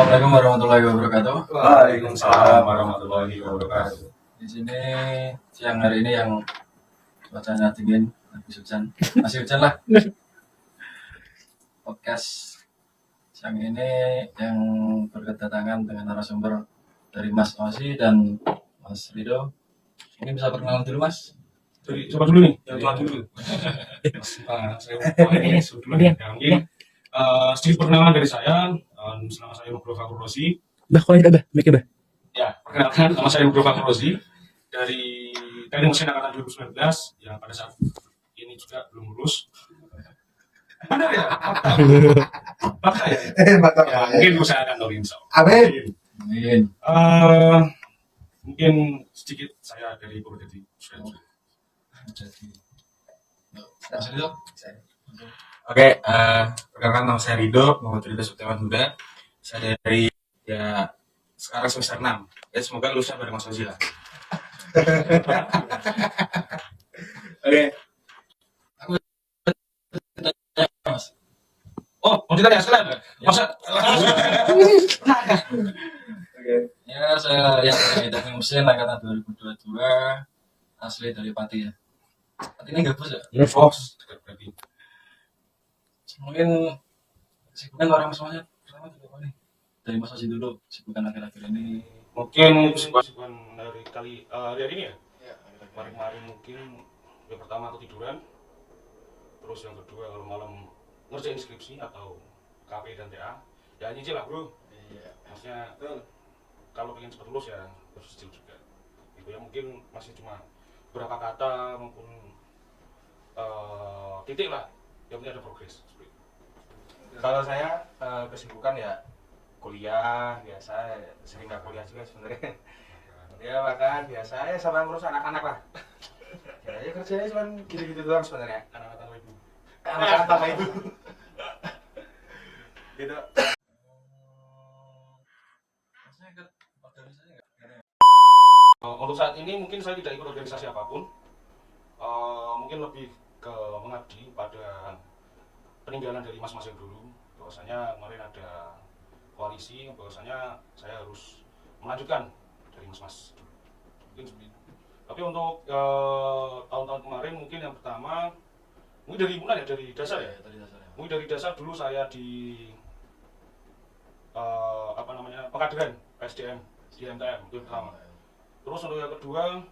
Assalamualaikum warahmatullahi wabarakatuh. Waalaikumsalam warahmatullahi wabarakatuh. Di sini siang hari ini yang cuacanya dingin, habis hujan, masih hujan lah. Podcast siang ini yang berkedatangan dengan narasumber dari Mas Osi dan Mas Rido. Mungkin bisa perkenalan dulu Mas. Coba dulu nih, yang tua dulu. Saya ini dulu ya. Mungkin sedikit perkenalan dari saya. Nama saya Nugroho Fakhur Rozi. Ya, perkenalkan nama saya Nugroho Fakhur Rozi dari Teknik Mesin Angkatan 2019 yang pada saat ini juga belum lulus. Benar ya? Fakta ya? Ya, mungkin saya akan tahu insya Allah. Amin. Mungkin sedikit saya dari Purwodadi. Jadi, Mas Rido. Oke, perkenalkan nama saya Rido, Muhammad Rido Setiawan Huda. Saya dari sekarang semester 6. Ya semoga lulusnya bareng Mas Ozi lah. Oke. Mas. Oh, mau ditanya sekarang? Masa? Oke. Ya, saya yang dari Teknik Mesin Angkatan 2022, asli dari Pati ya. Pati ini gabus ya? Fox. Mungkin sibukan orang semuanya pertama juga apa nih? Dari Mas Osi dulu, sibukan akhir-akhir ini. Mungkin kesibukan dari hari ini ya? Ya, Kemarin mungkin yang pertama aku tiduran. Terus yang kedua kalau malam ngerjain skripsi atau KP dan TA. Ya nyicil lah bro. Iya. Maksudnya kalau pengen cepat lulus ya harus nyicil juga. Gitu ya, mungkin masih cuma berapa kata maupun titik lah. Yang penting ada progres. Kalau saya kesibukan ya kuliah biasa, sering nggak kuliah juga sebenarnya. Ya bahkan biasa ya sama ngurus anak-anak lah. Ya kerjanya cuma gitu-gitu doang sebenarnya. Anak-anak tanpa ibu. Anak-anak sama itu. Gitu. Maksudnya ikut organisasi nggak? Untuk saat ini mungkin saya tidak ikut organisasi apapun. Mungkin lebih ke mengabdi pada peninggalan dari mas-mas yang dulu. Bahwasanya kemarin ada koalisi, bahwasanya saya harus melanjutkan dari mas-mas dulu. Mungkin seperti itu. Tapi untuk tahun-tahun kemarin mungkin yang pertama mungkin dari himpunan ya, dari dasar ya. Tadi dasarnya. Mungkin dari dasar dulu saya di pengkaderan PSDM di MTM itu yang pertama. Terus untuk yang kedua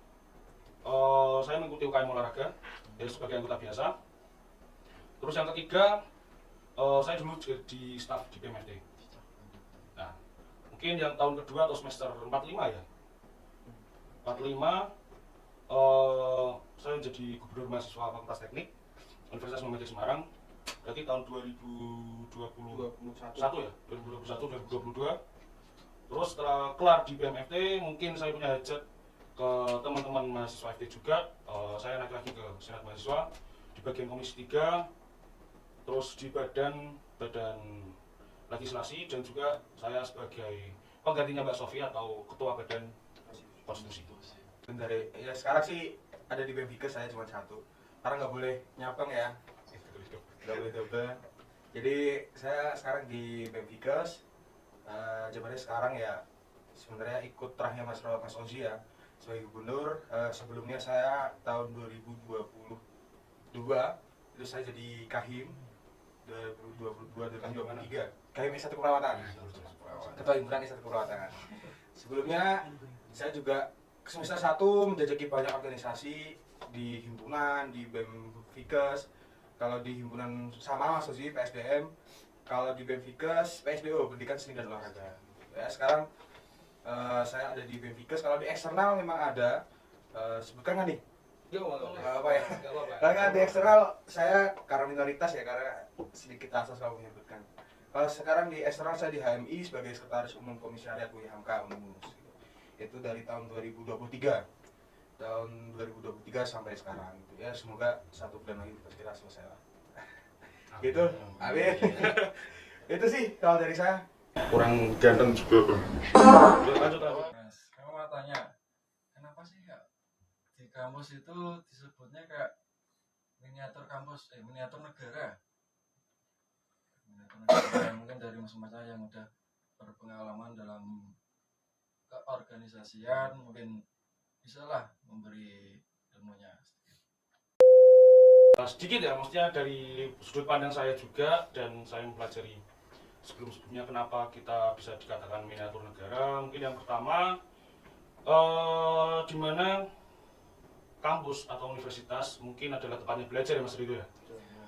saya mengikuti UKM olahraga ya, sebagai anggota biasa. Terus yang ketiga saya dulu jadi staf di PMFD. Nah, mungkin yang tahun kedua atau semester 45 ya. 45 saya jadi gubernur mahasiswa Fakultas Teknik Universitas Muhammadiyah Semarang. Berarti tahun 2021 ya, 2021 2022. Terus setelah kelar di BMFT, mungkin saya punya hajat ke teman-teman mahasiswa FT juga. Saya naik lagi ke Senat Mahasiswa di bagian Komisi 3, terus di badan legislasi, dan juga saya sebagai penggantinya Mbak Sofi atau ketua badan konstitusi. Dari ya sekarang sih ada di BMFIKES saya cuma satu. Karena nggak boleh nyapeng ya. Nggak boleh double. Jadi saya sekarang di BMFIKES. Jabatannya sekarang ya sebenarnya ikut terakhir Mas Ozi ya sebagai gubernur. Sebelumnya saya tahun 2022 itu saya jadi Kahim 2022-2023 Kahim S1 Keperawatan, ketua himpunan S1 Keperawatan. Sebelumnya saya juga semester 1 menjajaki banyak organisasi di himpunan, di BEM-Fikes. Kalau di himpunan sama Mas Ozi PSDM, kalau di BEM-Fikes PSDO Pendidikan Seni dan Olahraga. Ya sekarang saya ada di BEM-Fikes. Kalau di eksternal memang ada, sebutkan nggak nih? Apa ya? Karena di eksternal saya karena minoritas ya, karena sedikit asas kalau menyebutkan. Kalau sekarang di eksternal saya di HMI sebagai Sekretaris Umum Komisariat UI Hamka Unmus. Itu dari tahun 2023 sampai sekarang gitu ya. Semoga 1 bulan lagi kita selesai lah. Gitu, amin. Itu sih kalau dari saya. Kurang ganteng juga. Lanjut. Mas, kamu mau tanya, kenapa sih kak di kampus itu disebutnya kayak miniatur kampus, miniatur negara? Miniatur negara mungkin dari mas-mas yang udah berpengalaman dalam keorganisasian, mungkin bisalah memberi ilmunya sedikit. Sedikit ya, maksudnya dari sudut pandang saya juga, dan saya mempelajari sebelum-sebelumnya kenapa kita bisa dikatakan miniatur negara. Mungkin yang pertama, di mana kampus atau universitas mungkin adalah tempatnya belajar ya Mas Rido ya.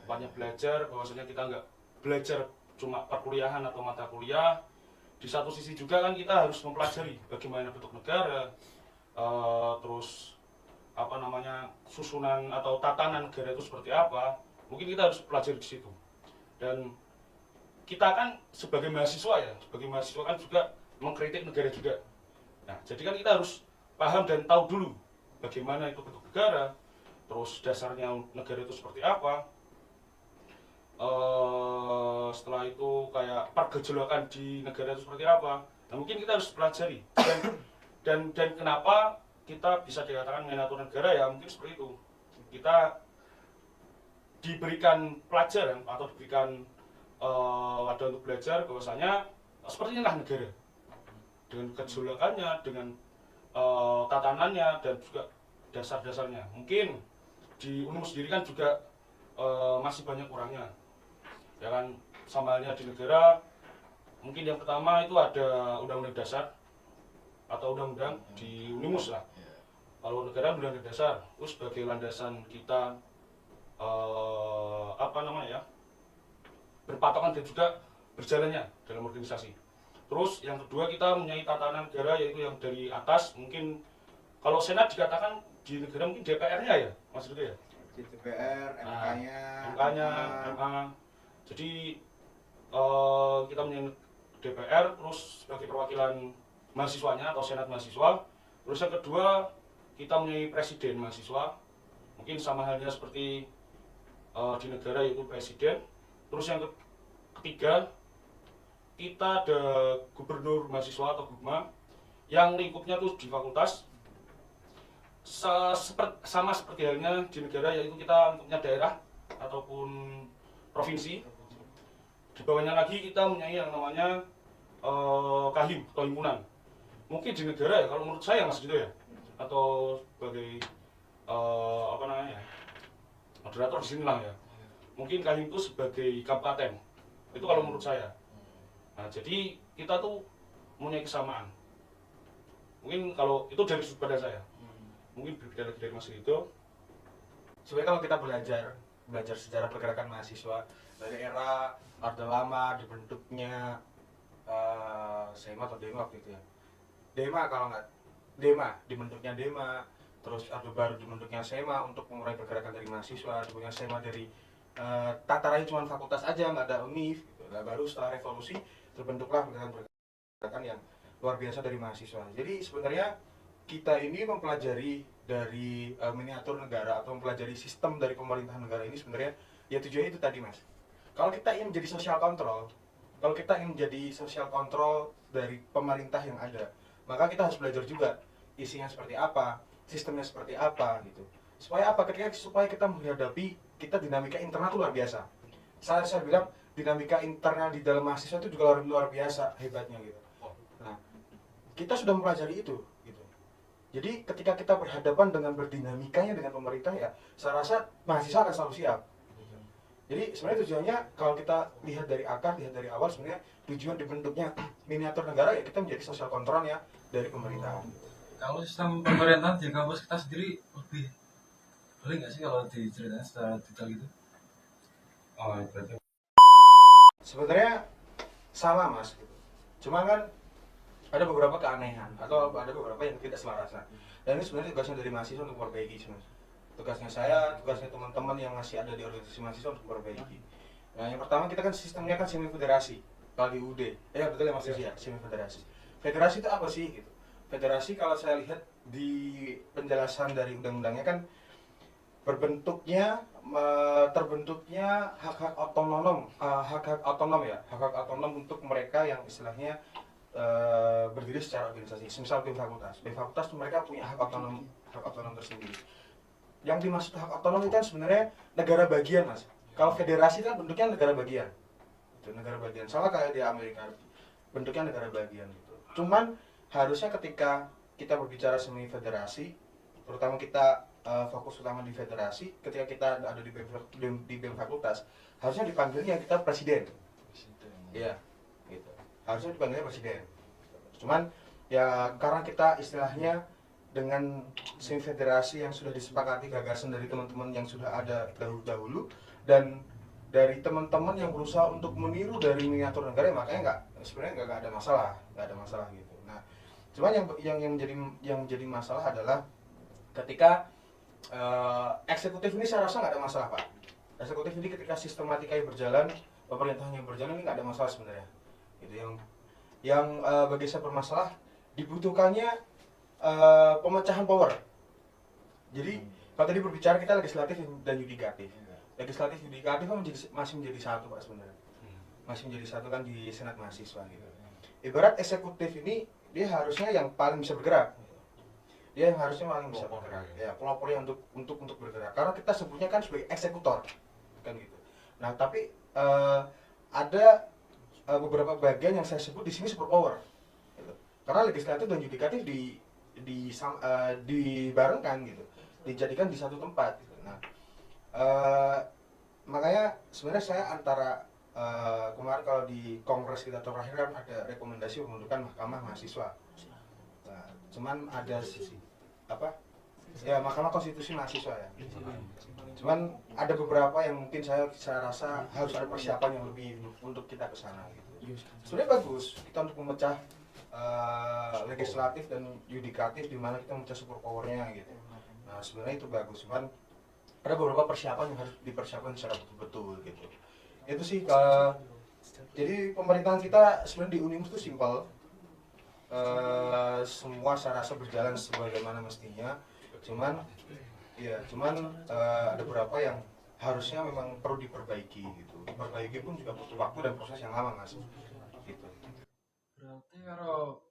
Tempatnya belajar, bahwasanya kita nggak belajar cuma perkuliahan atau mata kuliah. Di satu sisi juga kan kita harus mempelajari bagaimana bentuk negara, terus apa namanya susunan atau tatanan negara itu seperti apa. Mungkin kita harus pelajari di situ. Dan kita kan sebagai mahasiswa kan juga mengkritik negara juga. Nah, jadi kan kita harus paham dan tahu dulu bagaimana itu bentuk negara, terus dasarnya negara itu seperti apa. Setelah itu kayak pergejolakan di negara itu seperti apa. Nah, mungkin kita harus pelajari. Dan kenapa kita bisa dikatakan miniatur negara ya mungkin seperti itu. Kita diberikan pelajaran atau diberikan wadah untuk belajar bahwasanya seperti inilah negara, dengan kejolakannya, dengan tatanannya, dan juga dasar-dasarnya. Mungkin di UNIM sendiri kan juga masih banyak kurangnya, ya kan. Sama halnya di negara, mungkin yang pertama itu ada undang-undang dasar atau undang-undang di UNIMUS lah. Kalau negara undang-undang dasar itu sebagai landasan kita berpatokan dan juga berjalannya dalam organisasi. Terus yang kedua kita mempunyai tatanan negara, yaitu yang dari atas. Mungkin kalau Senat dikatakan di negara mungkin DPR-nya ya Mas Rito ya, Di DPR, MK-nya, MA. Jadi kita mempunyai DPR, terus sebagai perwakilan mahasiswanya atau Senat mahasiswa. Terus yang kedua kita mempunyai presiden mahasiswa, mungkin sama halnya seperti di negara yaitu presiden. Terus yang ketiga kita ada gubernur mahasiswa atau gubma, yang lingkupnya tuh di fakultas. Sama seperti halnya di negara, yaitu kita lingkupnya daerah ataupun provinsi. Di bawahnya lagi kita mempunyai yang namanya kahim atau himpunan. Mungkin di negara ya, kalau menurut saya Mas gitu ya, atau sebagai moderator di sini lah ya. Mungkin kahim itu sebagai kabupaten. Itu kalau menurut saya. Nah, jadi kita tuh mempunyai kesamaan. Mungkin kalau itu dari sudut pandang saya. Mungkin berbeda lagi dari Mas Rito. Sebenarnya kalau kita belajar sejarah pergerakan mahasiswa dari era Orde Lama, dibentuknya Sema atau Dema gitu ya. Dibentuknya Dema, terus Orde Baru dibentuknya Sema untuk mengurai pergerakan dari mahasiswa, dibentuknya Sema dari tatarannya cuma fakultas aja, nggak ada univ gitu. Nah, baru setelah revolusi terbentuklah pergerakan yang luar biasa dari mahasiswa. Jadi sebenarnya kita ini mempelajari dari miniatur negara atau mempelajari sistem dari pemerintahan negara ini sebenarnya ya tujuannya itu tadi Mas. Kalau kita ingin menjadi social control dari pemerintah yang ada, maka kita harus belajar juga isinya seperti apa, sistemnya seperti apa gitu. Supaya apa? Supaya kita menghadapi kita dinamika internal itu luar biasa. Saya bilang dinamika internal di dalam mahasiswa itu juga luar biasa hebatnya gitu. Nah, kita sudah mempelajari itu gitu. Jadi ketika kita berhadapan dengan berdinamikanya dengan pemerintah ya, saya rasa mahasiswa akan selalu siap. Jadi sebenarnya tujuannya kalau kita lihat dari akar, lihat dari awal, sebenarnya tujuan dibentuknya miniatur negara ya kita menjadi social controlnya dari pemerintahan. Kalau sistem pemerintahan di kampus kita sendiri lebih boleh nggak sih kalau diceritain secara detail gitu? Sebenarnya sama Mas gitu. Cuma kan ada beberapa keanehan atau ada beberapa yang tidak selarasan. Dan ini sebenarnya tugasnya dari mahasiswa untuk memperbaiki Mas. Tugasnya saya, tugasnya teman-teman yang masih ada di organisasi mahasiswa untuk memperbaiki. Nah, yang pertama kita kan sistemnya kan semi federasi. Kalau di UD, betul ya Mas ya, semi federasi. Federasi itu apa sih gitu? Federasi kalau saya lihat di penjelasan dari undang-undangnya kan terbentuknya hak-hak otonom untuk mereka yang istilahnya berdiri secara organisasi. Misal BEM fakultas mereka punya hak otonom tersendiri. Yang dimaksud hak otonom itu kan sebenarnya negara bagian Mas. Kalau federasi kan bentuknya negara bagian. Itu negara bagian. Sama kayak di Amerika. bentuknya negara bagian gitu. Cuman harusnya ketika kita berbicara semi federasi, terutama kita fokus utama di federasi, ketika kita ada di BEM fakultas, harusnya dipanggilnya kita presiden. Iya, gitu. Harusnya dipanggilnya presiden. Cuman ya karena kita istilahnya dengan semi federasi yang sudah disepakati gagasan dari teman-teman yang sudah ada dahulu dan dari teman-teman yang berusaha untuk meniru dari miniatur negara, makanya sebenarnya nggak ada masalah gitu. Nah, cuman yang menjadi masalah adalah ketika eksekutif ini saya rasa nggak ada masalah Pak. Eksekutif ini ketika sistematika yang berjalan, pemerintahan yang berjalan ini nggak ada masalah sebenarnya. Itu yang bagi saya bermasalah dibutuhkannya pemecahan power. Jadi kalau tadi berbicara kita legislatif dan yudikatif. Legislatif yudikatif kan masih menjadi satu Pak sebenarnya. Masih menjadi satu kan di Senat Mahasiswa gitu. Ibarat eksekutif ini dia harusnya yang paling bisa bergerak. Dia yang harusnya paling bisa bergerak. Ya, pelopornya untuk bergerak. Karena kita sebutnya kan sebagai eksekutor. Kan gitu. Nah, tapi ada beberapa bagian yang saya sebut di sini super power. Gitu. Karena legislatif dan yudikatif dibarengkan gitu. Dijadikan di satu tempat gitu. Nah, makanya sebenarnya saya antara kemarin kalau di kongres kita terakhir kan ada rekomendasi pembentukan mahkamah mahasiswa. Nah, cuman ada mahkamah konstitusi mahasiswa ya. Cuman ada beberapa yang mungkin saya rasa harus ada persiapan yang lebih untuk kita ke sana gitu. Sebenarnya bagus kita untuk memecah legislatif dan yudikatif di mana kita memecah super powernya gitu. Nah, sebenarnya itu bagus, cuman ada beberapa persiapan yang harus dipersiapkan secara betul-betul gitu. Itu sih jadi pemerintahan kita sebenarnya di Unimus itu simpel. Semua saya rasa berjalan sebagaimana mestinya. Cuman ada beberapa yang harusnya memang perlu diperbaiki gitu. Diperbaiki pun juga butuh waktu dan proses yang lama Mas. Gitu. Berarti kalau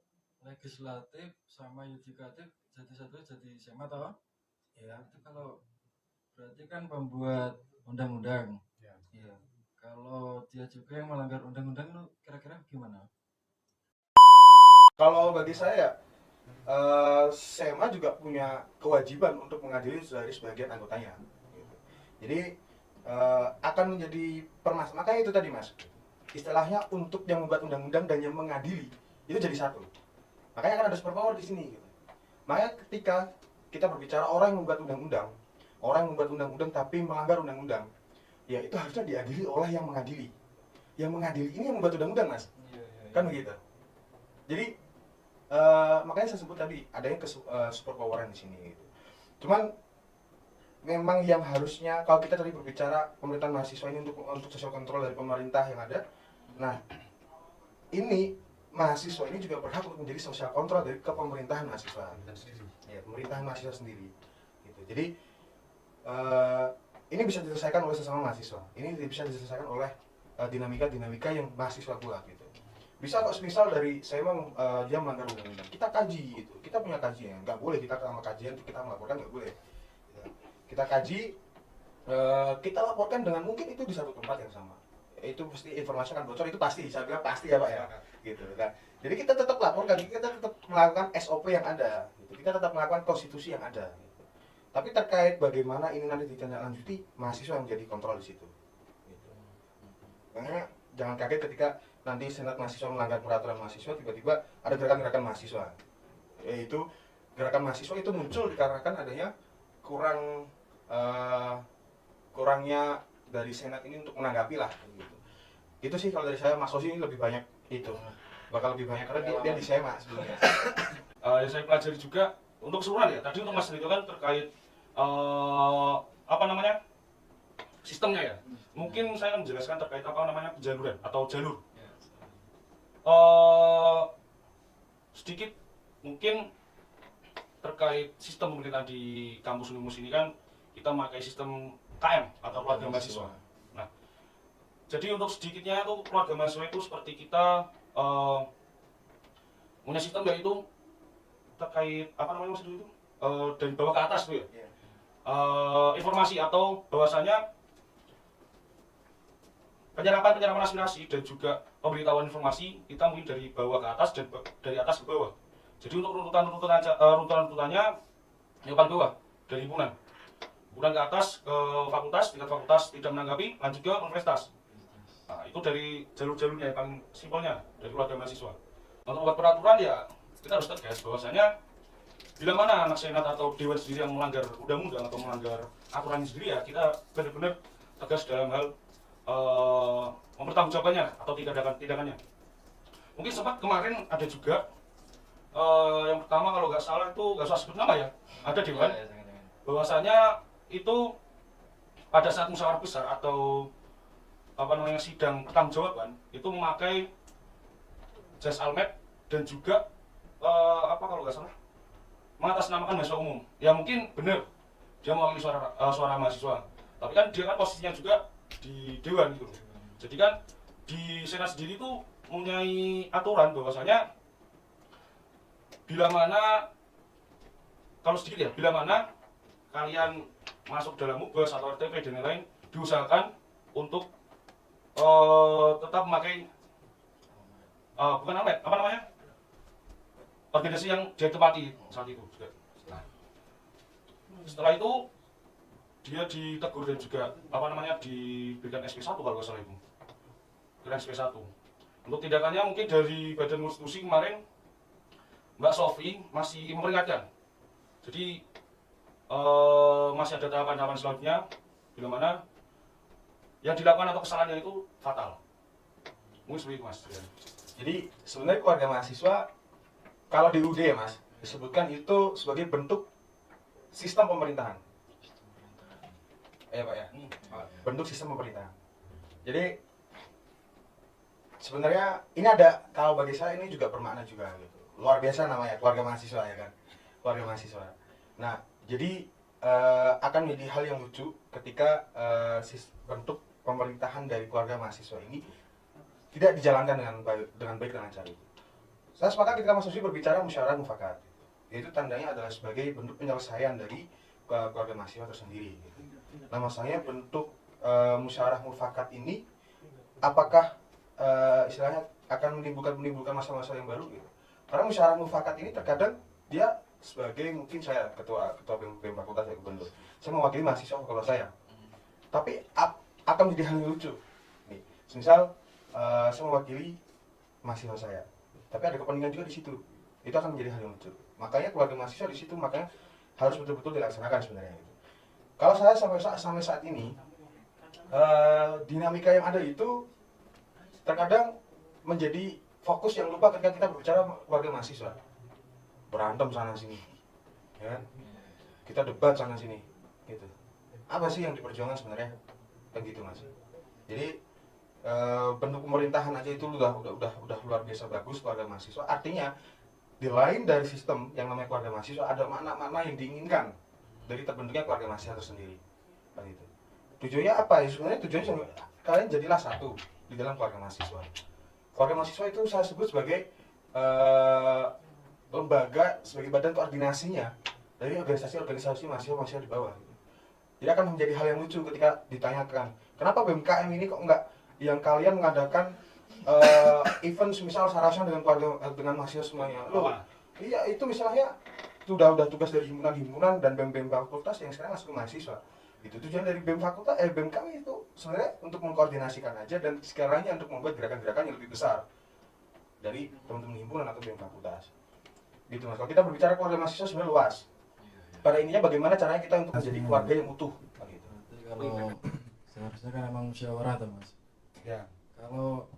legislatif sama yudikatif jadi satu jadi sama toh? Ya, itu kalau berarti kan pembuat undang-undang. Ya. Iya. Kalau dia juga yang melanggar undang-undang itu kira-kira gimana? Kalau bagi saya SEMA juga punya kewajiban untuk mengadili dari sebagian anggotanya. Gitu. Jadi akan menjadi permasalahan. Makanya itu tadi Mas, istilahnya untuk yang membuat undang-undang dan yang mengadili itu jadi satu. Makanya akan ada super power di sini. Gitu. Makanya ketika kita berbicara orang yang membuat undang-undang, tapi melanggar undang-undang, ya itu harusnya diadili oleh yang mengadili. Yang mengadili ini yang membuat undang-undang Mas, kan begitu. Jadi makanya saya sebut tadi adanya super poweran di sini gitu. Cuman memang yang harusnya kalau kita tadi berbicara pemerintahan mahasiswa ini untuk social control dari pemerintah yang ada, nah ini mahasiswa ini juga berhak untuk menjadi social control dari kepemerintahan mahasiswa ya, pemerintahan mahasiswa sendiri gitu. Jadi ini bisa diselesaikan oleh sesama mahasiswa, ini bisa diselesaikan oleh dinamika yang mahasiswa buat gitu. Bisa kok misal dari saya memang dia melanggar undang-undang, kita kaji gitu, kita punya kajian, nggak boleh kita sama kajian kita melaporkan, nggak boleh gitu. Kita kaji, kita laporkan dengan mungkin itu di satu tempat yang sama, itu pasti informasi akan bocor, itu pasti, saya bilang pasti ya Pak ya gitu kan. Jadi kita tetap laporkan, kita tetap melakukan SOP yang ada gitu. Kita tetap melakukan konstitusi yang ada gitu. Tapi terkait bagaimana ini nanti ditindaklanjuti, mahasiswa yang menjadi kontrol di situ gitu. Makanya jangan kaget ketika nanti Senat Mahasiswa melanggar peraturan mahasiswa, tiba-tiba ada gerakan-gerakan mahasiswa. Yaitu gerakan mahasiswa itu muncul dikarenakan adanya kurangnya dari Senat ini untuk menanggapi lah gitu. Itu sih kalau dari saya, Mas Sosi ini lebih banyak itu. Bakal lebih banyak karena dia di SEMA sebelumnya. Yang saya pelajari juga untuk keseluruhan ya. Tadi untuk Mas Rito kan terkait sistemnya ya. Mungkin saya akan menjelaskan terkait penjaluran atau jalur. Sedikit mungkin terkait sistem pemerintahan di kampus Unimus ini kan kita memakai sistem KM atau keluarga mahasiswa. Nah, jadi untuk sedikitnya itu keluarga mahasiswa itu seperti kita punya sistem yaitu terkait Mas itu dari bawah ke atas tuh ya. Informasi atau bahwasanya penyerapan aspirasi dan juga pemberitahuan informasi kita mungkin dari bawah ke atas dan dari atas ke bawah. Jadi untuk runtutannya yang paling bawah dari himpunan ke atas ke fakultas, tingkat fakultas tidak menanggapi, lanjut ke universitas. Nah, itu dari jalur-jalurnya yang paling simpelnya dari keluarga mahasiswa. Untuk membuat peraturan ya kita harus tegas bahwasanya bila mana anak senat atau dewan sendiri yang melanggar undang-undang atau melanggar aturan sendiri ya kita benar-benar tegas dalam hal mempertanggungjawabkannya atau tindakannya. Mungkin sempat kemarin ada juga yang pertama kalau nggak salah itu nggak usah sebut nama ya, ada dewan bahwasanya itu pada saat musyawarah besar atau sidang pertanggungjawaban itu memakai jas almet dan juga kalau nggak salah mengatasnamakan mahasiswa umum. Ya mungkin benar dia mewakili suara mahasiswa, tapi kan dia kan posisinya juga di dewan gitu. Jadi kan di senat sendiri itu mempunyai aturan bahwasanya bila mana kalian masuk dalam mubas atau RTV dan lain-lain diusahakan untuk tetap memakai bukan almet, organisasi yang dia tempati saat itu juga. Nah, setelah itu dia ditegur dan juga diberikan SP1 kalau nggak salah itu. Berikan SP1. Untuk tindakannya mungkin dari Badan Konstitusi kemarin Mbak Sofi masih memperingatkan. Jadi masih ada tahapan-tahapan selanjutnya bila mana yang dilakukan atau kesalahannya itu fatal. Mungkin seperti itu Mas. Jadi sebenarnya keluarga mahasiswa kalau di UD ya Mas, disebutkan itu sebagai bentuk sistem pemerintahan. Pak ya, bentuk sistem pemerintahan. Jadi sebenarnya ini ada, kalau bagi saya ini juga bermakna juga gitu. Luar biasa namanya keluarga mahasiswa ya kan, keluarga mahasiswa. Nah jadi akan menjadi hal yang lucu ketika bentuk pemerintahan dari keluarga mahasiswa ini tidak dijalankan dengan baik dengan cara itu. Saya sepakat ketika Mas Susi berbicara musyawarah mufakat, yaitu tandanya adalah sebagai bentuk penyelesaian dari keluarga mahasiswa tersendiri. Nah, masalahnya bentuk musyawarah mufakat ini, apakah istilahnya akan menimbulkan masalah-masalah yang baru? Gitu. Karena musyawarah mufakat ini terkadang dia sebagai mungkin saya ketua BEM fakultas ya gubernur, saya mewakili mahasiswa fakultas saya, tapi akan menjadi hal yang lucu. Nih, misal saya mewakili mahasiswa saya, tapi ada kepentingan juga di situ, itu akan menjadi hal yang lucu. Makanya keluarga mahasiswa di situ makanya harus betul-betul dilaksanakan sebenarnya. Kalau saya sampai saat ini dinamika yang ada itu terkadang menjadi fokus yang lupa ketika kita berbicara keluarga mahasiswa, berantem sana sini, ya kan? Kita debat sana sini, gitu. Apa sih yang diperjuangkan sebenarnya? Kan gitu Mas. Jadi bentuk pemerintahan aja itu udah luar biasa bagus keluarga mahasiswa. Artinya di lain dari sistem yang namanya keluarga mahasiswa ada makna-makna yang diinginkan dari terbentuknya keluarga mahasiswa itu sendiri. Kan itu. Tujuannya apa? Ya sebenarnya tujuannya kalian jadilah satu di dalam keluarga mahasiswa. Keluarga mahasiswa itu saya sebut sebagai lembaga, sebagai badan koordinasinya dari organisasi mahasiswa di bawah. Jadi akan menjadi hal yang lucu ketika ditanyakan, kenapa BMKM ini kok enggak yang kalian mengadakan event misal sarasan dengan mahasiswa semuanya. Loh, iya itu misalnya itu udah tugas dari himpunan dan BEM fakultas yang sekarang masuk ke mahasiswa. Itu tujuan dari BEM fakultas, BMKM itu sebenarnya untuk mengkoordinasikan aja dan sekarangnya untuk membuat gerakan-gerakan yang lebih besar dari teman-teman himpunan atau BEM fakultas. Gitu Mas. Kalau kita berbicara keluarga mahasiswa sebenarnya luas. Pada ininya bagaimana caranya kita untuk menjadi keluarga yang utuh. Gitu. Kalau seharusnya kan emang musyawarah tuh Mas. Ya. Kalau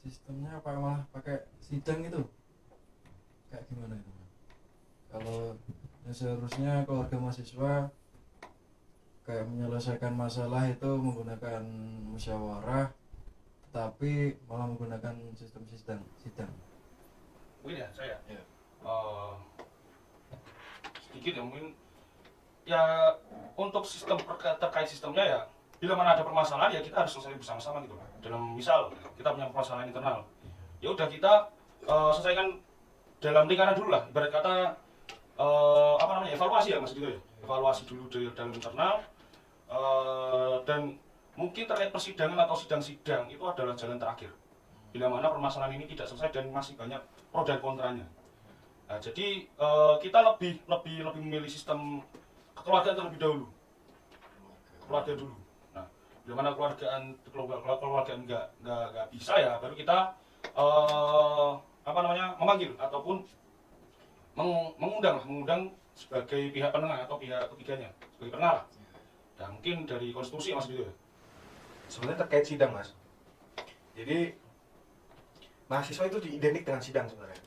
sistemnya apa malah pakai sidang itu, kayak gimana itu Mas? Kalau ya seharusnya keluarga mahasiswa kayak menyelesaikan masalah itu menggunakan musyawarah, tapi malah menggunakan sistem sidang. Mungkin ya saya. Ya. Sedikit ya mungkin ya untuk sistem terkait sistemnya ya bila mana ada permasalahan ya kita harus selesai bersama-sama gitu. Dalam misal kita punya permasalahan internal, ya udah kita selesaikan dalam lingkaran dulu lah. Ibarat kata evaluasi ya Mas gitu ya. Evaluasi dulu dari dalam internal dan mungkin terkait persidangan atau sidang-sidang itu adalah jalan terakhir. Bila mana permasalahan ini tidak selesai dan masih banyak pro dan kontranya. Nah, jadi kita lebih memilih sistem kekeluargaan terlebih dahulu. Keluarga dulu. Nah, bila mana keluargaan nggak bisa ya, baru kita memanggil ataupun mengundang sebagai pihak penengah atau pihak ketiganya sebagai penengah. Ya mungkin dari konstitusi mas gitu ya. Sebenarnya terkait sidang mas. Jadi mahasiswa itu identik dengan sidang sebenarnya.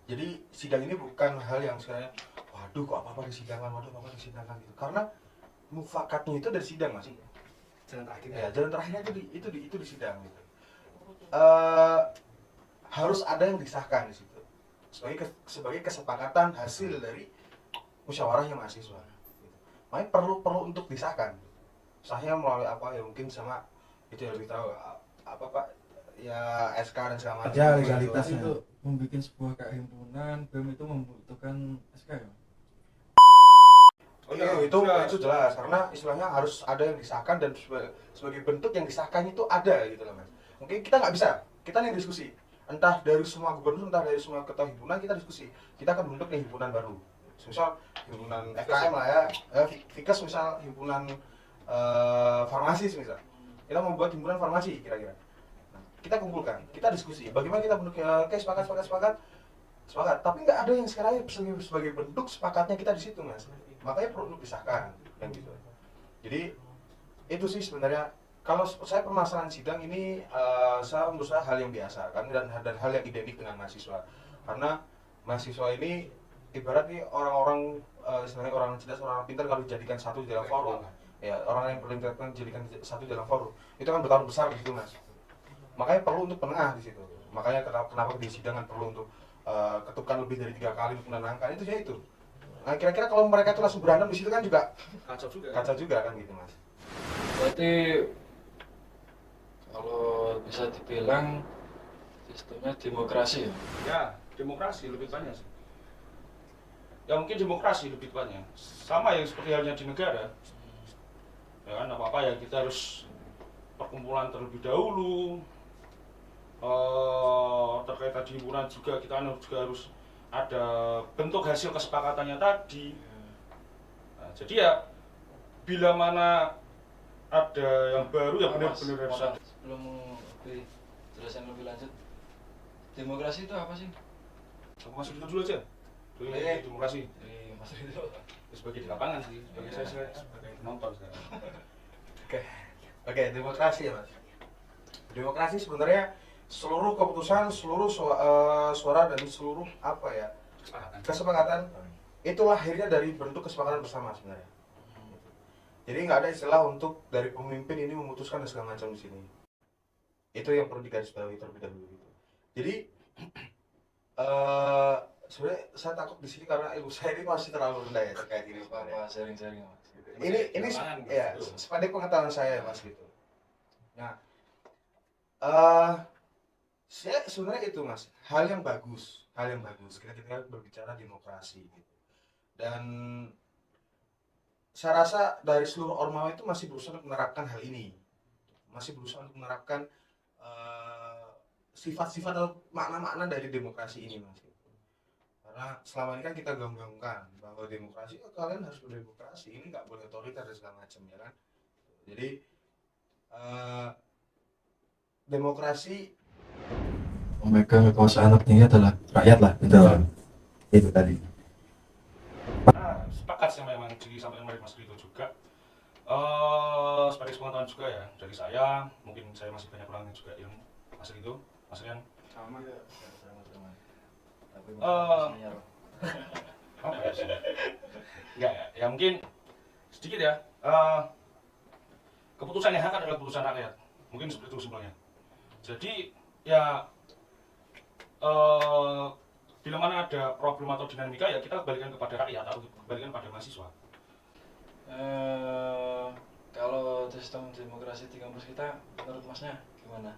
Jadi sidang ini bukan hal yang sebenarnya, waduh kok apa-apa disidangkan, gitu. Karena mufakatnya itu dari sidang mas. Jalan terakhir. Ya, jalan terakhirnya itu di sidang gitu. Harus ada yang disahkan di situ sebagai kesepakatan hasil dari musyawarahnya mahasiswa. Makanya perlu untuk disahkan. Sahnya melalui apa ya, mungkin sama itu yang lebih tahu apa Pak ya, SK dan segala macam. Ya, legalitasnya itu membuat sebuah himpunan BEM itu membutuhkan SK ya. Oh iya, itu jelas karena istilahnya harus ada yang disahkan dan sebagai bentuk yang disahkan itu ada gitu loh mas. Mungkin kita nggak bisa, kita yang diskusi. Entah dari semua gubernur, entah dari semua ketua himpunan kita diskusi. Kita akan bentuk himpunan baru. Misal himpunan FKM lah ya, Fikes misal himpunan farmasi misal. Kita membuat himpunan farmasi kira-kira. Nah, kita kumpulkan, kita diskusi. Bagaimana kita bentuk oke, sepakat. Tapi nggak ada yang sekarang sebagai bentuk sepakatnya kita di situ mas. Makanya perlu disahkan kan gitu. Jadi itu sih sebenarnya kalau saya permasalahan sidang ini saya menurut saya hal yang biasa kan dan hal yang identik dengan mahasiswa. Karena mahasiswa ini ibarat nih orang-orang sebenarnya orang cerdas, orang pintar kalau dijadikan satu dalam forum. Ya, orang yang berintelektual dijadikan satu dalam forum. Itu kan bertarung besar di situ mas. Makanya perlu untuk penengah di situ. Makanya kenapa di sidang kan perlu untuk ketukan lebih dari 3 kali untuk menenangkan itu ya itu. Nah kira-kira kalau mereka itu langsung berantem di situ kan juga kacau juga kan gitu mas. Berarti kalau bisa dibilang sistemnya demokrasi ya? Ya, demokrasi lebih banyak sih. Ya mungkin demokrasi lebih banyak. Sama yang seperti halnya di negara. Ya kan, apa-apa ya kita harus perkumpulan terlebih dahulu. Terkait tadi himpunan juga kita juga harus ada bentuk hasil kesepakatannya tadi. Nah, jadi ya bila mana ada yang baru ya benar-benar harus. Sebelum lebih jelasin lebih lanjut, demokrasi itu apa sih? Aku masuk dulu aja. Dulu demokrasi. Masuk itu. Sebagai di lapangan sih, sebagai saya sebagai penonton saya. Oke, demokrasi ya mas. Demokrasi sebenarnya seluruh keputusan, seluruh suara dan seluruh apa ya kesepakatan itu lahirnya dari bentuk kesepakatan bersama sebenarnya. Jadi nggak ada istilah untuk dari pemimpin ini memutuskan dan segala macam di sini. Itu yang perlu digarisbawahi terlebih dahulu gitu. Jadi sebenarnya saya takut di sini karena ilmu saya ini masih terlalu rendah ya terkait ini Pak. Sharing-sharing mas. Ini ya sepanjang pengetahuan saya mas gitu. Nah, saya sebenarnya itu mas hal yang bagus kita berbicara demokrasi gitu. Dan saya rasa dari seluruh ormawa itu masih berusaha untuk menerapkan hal ini, masih berusaha untuk menerapkan sifat-sifat atau makna-makna dari demokrasi ini mas. Karena selama ini kan kita gaung-gaungkan bahwa demokrasi, kalian harus berdemokrasi, ini nggak boleh otoriter dan segala macam ya kan. Jadi demokrasi Memegang kekuasaan tertinggi adalah rakyat lah, betul. Itu tadi. Nah, sepakat sih memang disampaikan oleh Mas Rito juga. Sebagai pengetahuan juga ya dari saya, mungkin saya masih banyak kurangnya juga yang Mas Rito, Mas Rian. Sama ya. Tapi apa ya sih? Enggak ya mungkin sedikit ya. Keputusan yang hak adalah keputusan rakyat. Mungkin seperti itu simpelnya. Jadi ya bila mana ada problem atau dinamika ya kita kembalikan kepada rakyat atau kembalikan pada mahasiswa. Kalau sistem demokrasi di kampus kita menurut masnya gimana?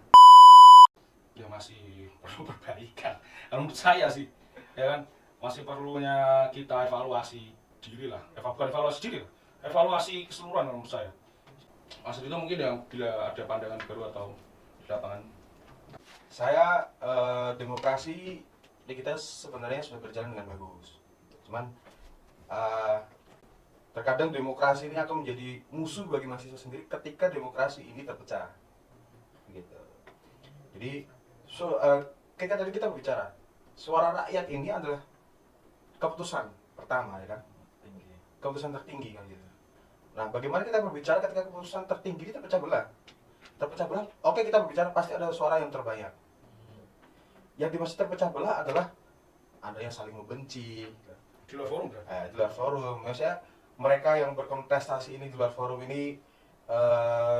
Ya masih perlu perbaikan. Kalau menurut saya sih, ya kan masih perlunya kita evaluasi diri lah. Bukan evaluasi diri, evaluasi keseluruhan menurut saya. Mas Dito mungkin yang bila ada pandangan baru atau lapangan. Saya demokrasi di kita sebenarnya sudah berjalan dengan bagus. Cuman terkadang demokrasi ini akan menjadi musuh bagi mahasiswa sendiri ketika demokrasi ini terpecah. Gitu. Jadi kayak tadi kita berbicara, suara rakyat ini adalah keputusan pertama, ya kan? Keputusan tertinggi kan gitu. Nah, bagaimana kita berbicara ketika keputusan tertinggi itu terpecah belah? Terpecah belah, oke kita berbicara pasti ada suara yang terbanyak. Yang dimaksud terpecah belah adalah ada yang saling membenci. Di luar forum kan? Di luar forum, maksudnya mereka yang berkontestasi ini di luar forum ini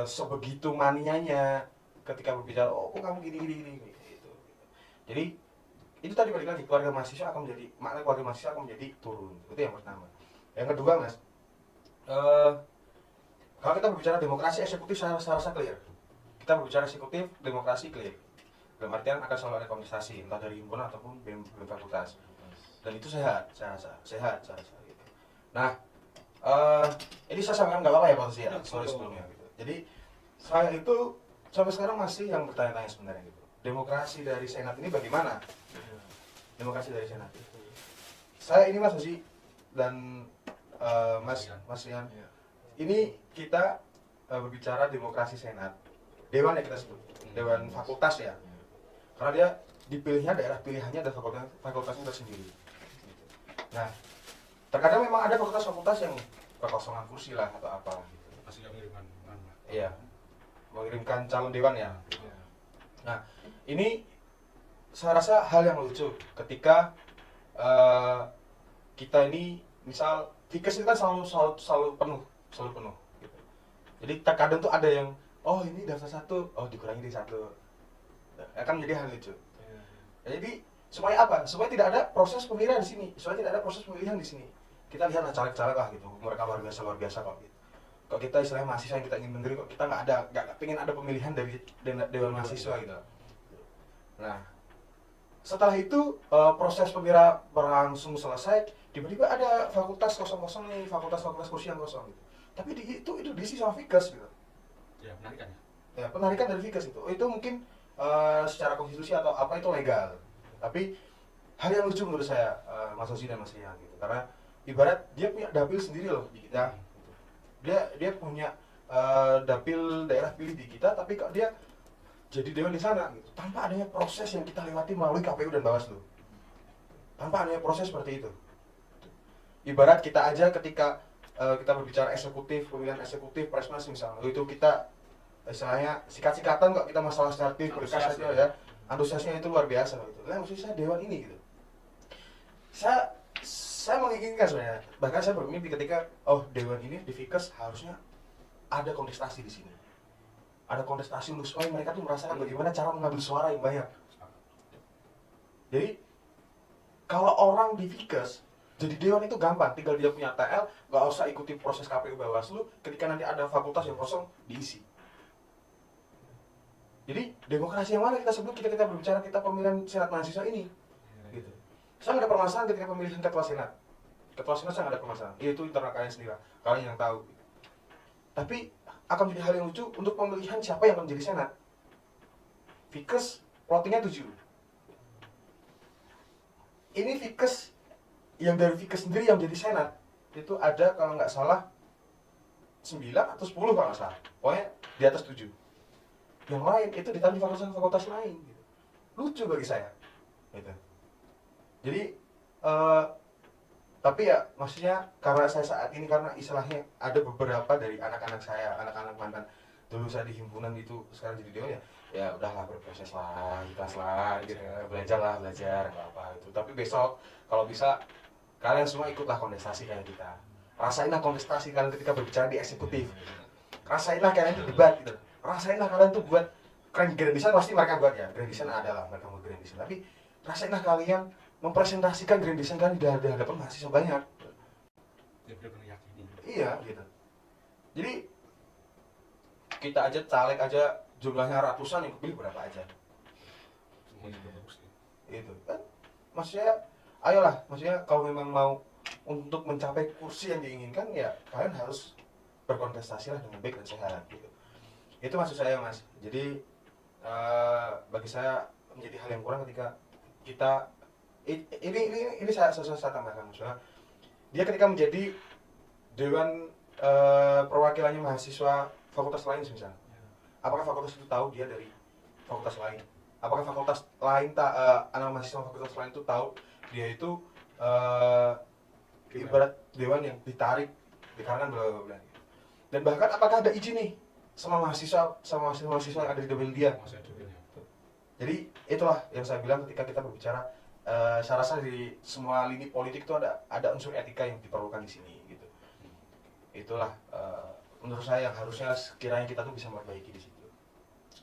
sebegitu manianya ketika berbicara, oh kok kamu gini gitu. Jadi itu tadi balik lagi, keluarga mahasiswa akan menjadi, makna keluarga mahasiswa akan menjadi turun. Itu yang pertama. Yang kedua, Mas, kalau kita berbicara demokrasi eksekutif saya rasa clear. Kita berbicara eksekutif, demokrasi clear. Dalam artian akan selalu ada kontestasi, entah dari himpunan ataupun BEM fakultas. Dan itu sehat, saya rasa gitu. Nah, ini saya sampaikan nggak apa-apa ya Pak Susi ya, sorry sebelumnya gitu. Jadi saya itu sampai sekarang masih yang bertanya-tanya sebenarnya gitu. Demokrasi dari Senat ini bagaimana? Demokrasi dari Senat. Saya ini Mas Susi dan Mas Rian. Ini kita berbicara demokrasi Senat. Dewan ya kita sebut, Dewan Fakultas ya. Karena dia dipilihnya daerah pilihannya ada fakultasnya tersendiri. Nah, terkadang memang ada fakultas-fakultas yang kekosongan kursi lah atau apa gitu. Masih yang mengirimkan. Iya, mengirimkan calon dewan ya. Nah, ini saya rasa hal yang lucu ketika kita ini misal Fikes itu kan selalu penuh gitu. Jadi terkadang tuh ada yang oh ini daftar 1, oh dikurangi di 1, akan menjadi hal lucu. Jadi supaya apa? Supaya tidak ada proses pemilihan di sini. Kita lihatlah caleg-caleg lah gitu, mereka luar biasa kok gitu. Kok kita istilahnya mahasiswa yang kita ingin menteri, kok kita nggak pengen ada pemilihan dari dewan mahasiswa gitu. Nah, setelah itu proses pemilihan berlangsung selesai, tiba-tiba ada fakultas kosong nih, fakultas kursi yang kosong gitu. Tapi itu diisi sama Fikes gitu. Ya, penarikan ya. Ya, penarikan dari Fikes itu mungkin secara konstitusi atau apa itu legal. Tapi hal yang lucu menurut saya Mas Osi dan Mas Rian gitu. Karena ibarat dia punya dapil sendiri loh di kita. Dia punya dapil daerah pilih di kita, tapi kok dia jadi dewan di sana gitu. Tanpa adanya proses yang kita lewati melalui KPU dan Bawaslu. Tanpa adanya proses seperti itu. Ibarat kita aja ketika kita berbicara eksekutif, pemilihan eksekutif, presmas misalnya, itu kita istilahnya sikat-sikatan kok kita masalah sertif, berkas aja ya. Antusiasnya itu luar biasa gitu. Nah, maksud saya dewan ini gitu. Saya menginginkan sebenarnya, bahkan saya bermimpi ketika dewan ini di Fikes harusnya ada kontestasi di sini. Ada kontestasi untuk supaya mereka tuh merasakan bagaimana cara mengambil suara yang banyak. Jadi kalau orang di Fikes jadi dewan itu gampang, tinggal dia punya TL, nggak usah ikuti proses KPU Bawaslu. Ketika nanti ada fakultas yang kosong diisi. Jadi demokrasi yang mana kita sebut kita berbicara kita pemilihan senat mahasiswa ini, gitu. Saya nggak ada permasalahan ketika pemilihan ketua senat. Ketua senat saya nggak ada permasalahan. Itu internal kalian sendiri, kalian yang tahu. Tapi akan menjadi hal yang lucu untuk pemilihan siapa yang akan menjadi senat. Fikes plottingnya 7. Ini Fikes yang dari Fikes sendiri yang jadi senat itu ada kalau nggak salah 9 atau 10 kalau nggak salah. Pokoknya di atas 7. Yang lain itu ditaruh di fakultas lain gitu. Lucu bagi saya gitu. Jadi tapi ya maksudnya karena saya saat ini karena istilahnya ada beberapa dari anak-anak saya, anak-anak mantan dulu saya di himpunan itu sekarang jadi dewan ya udahlah berproses lah, ikhlas lah gitu, belajar nggak apa itu. Tapi besok kalau bisa kalian semua ikutlah kontestasi kayak kita, rasainlah kontestasi kalian ketika berbicara di eksekutif, rasainlah kalian itu debat gitu. Rasainlah kalian tuh buat grand design pasti mereka buat ya, grand design adalah mereka buat grand design, tapi rasainlah kalian mempresentasikan grand design kalian di hadapan mahasiswa banyak. Dia benar-benar yakin. Iya gitu. Jadi kita aja caleg aja jumlahnya ratusan yang kepilih berapa aja. Semuanya bagus. Itu kan maksudnya ayolah, maksudnya kalau memang mau untuk mencapai kursi yang diinginkan ya kalian harus berkontestasi lah dengan baik dan sehat gitu. Itu maksud saya Mas. Jadi bagi saya menjadi hal yang kurang ketika kita ini saya tambahkan misalnya dia ketika menjadi dewan perwakilannya mahasiswa fakultas lain misalnya. Apakah fakultas itu tahu dia dari fakultas lain? Apakah fakultas lain anak mahasiswa fakultas lain itu tahu dia itu ibarat dewan yang ditarik dikarenakan bla bla bla. Dan bahkan apakah ada izin nih sama mahasiswa yang ada di dewan dia? Jadi itulah yang saya bilang ketika kita berbicara, saya rasa di semua lini politik itu ada unsur etika yang diperlukan di sini gitu. Itulah menurut saya yang harusnya sekiranya kita tuh bisa memperbaiki di situ.